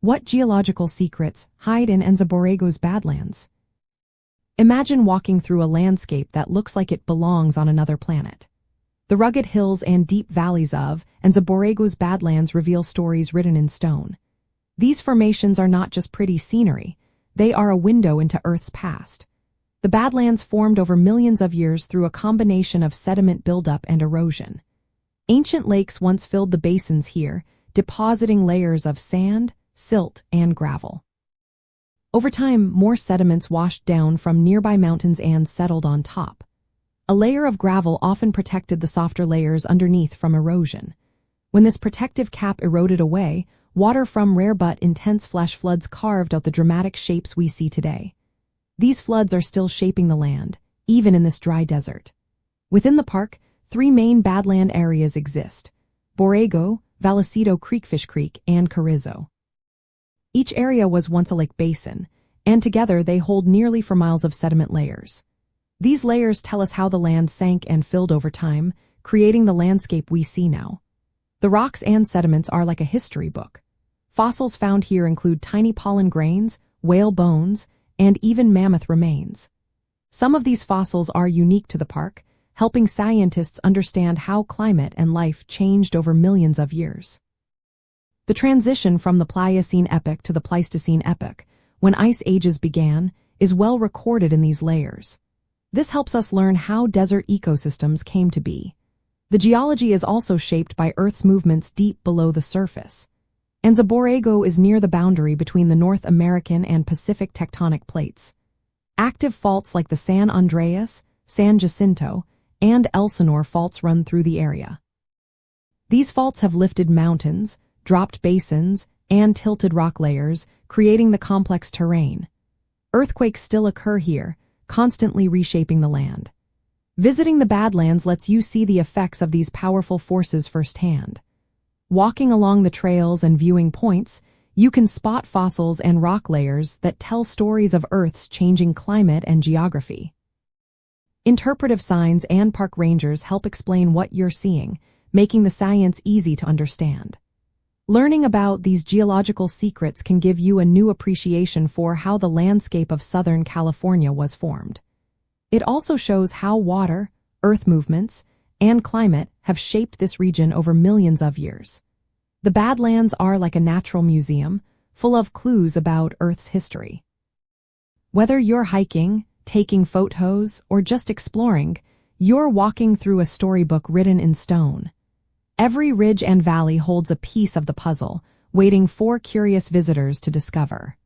What geological secrets hide in Anza-Borrego's Badlands? Imagine walking through a landscape that looks like it belongs on another planet. The rugged hills and deep valleys of Anza-Borrego's Badlands reveal stories written in stone. These formations are not just pretty scenery, they are a window into Earth's past. The Badlands formed over millions of years through a combination of sediment buildup and erosion. Ancient lakes once filled the basins here, depositing layers of sand, silt, and gravel. Over time, more sediments washed down from nearby mountains and settled on top. A layer of gravel often protected the softer layers underneath from erosion. When this protective cap eroded away, water from rare but intense flash floods carved out the dramatic shapes we see today. These floods are still shaping the land, even in this dry desert. Within the park, 3 main badland areas exist: Borrego, Vallecito Creekfish Creek, and Carrizo. Each area was once a lake basin, and together they hold nearly 4 miles of sediment layers. These layers tell us how the land sank and filled over time, creating the landscape we see now. The rocks and sediments are like a history book. Fossils found here include tiny pollen grains, whale bones, and even mammoth remains. Some of these fossils are unique to the park, helping scientists understand how climate and life changed over millions of years. The transition from the Pliocene epoch to the Pleistocene epoch, when ice ages began, is well recorded in these layers. This helps us learn how desert ecosystems came to be. The geology is also shaped by Earth's movements deep below the surface. Anza-Borrego is near the boundary between the North American and Pacific tectonic plates. Active faults like the San Andreas, San Jacinto, and Elsinore faults run through the area. These faults have lifted mountains, dropped basins, and tilted rock layers, creating the complex terrain. Earthquakes still occur here, constantly reshaping the land. Visiting the Badlands lets you see the effects of these powerful forces firsthand. Walking along the trails and viewing points, you can spot fossils and rock layers that tell stories of Earth's changing climate and geography. Interpretive signs and park rangers help explain what you're seeing, making the science easy to understand. Learning about these geological secrets can give you a new appreciation for how the landscape of Southern California was formed. It also shows how water, earth movements, and climate have shaped this region over millions of years. The Badlands are like a natural museum, full of clues about Earth's history. Whether you're hiking, taking photos, or just exploring, you're walking through a storybook written in stone. Every ridge and valley holds a piece of the puzzle, waiting for curious visitors to discover.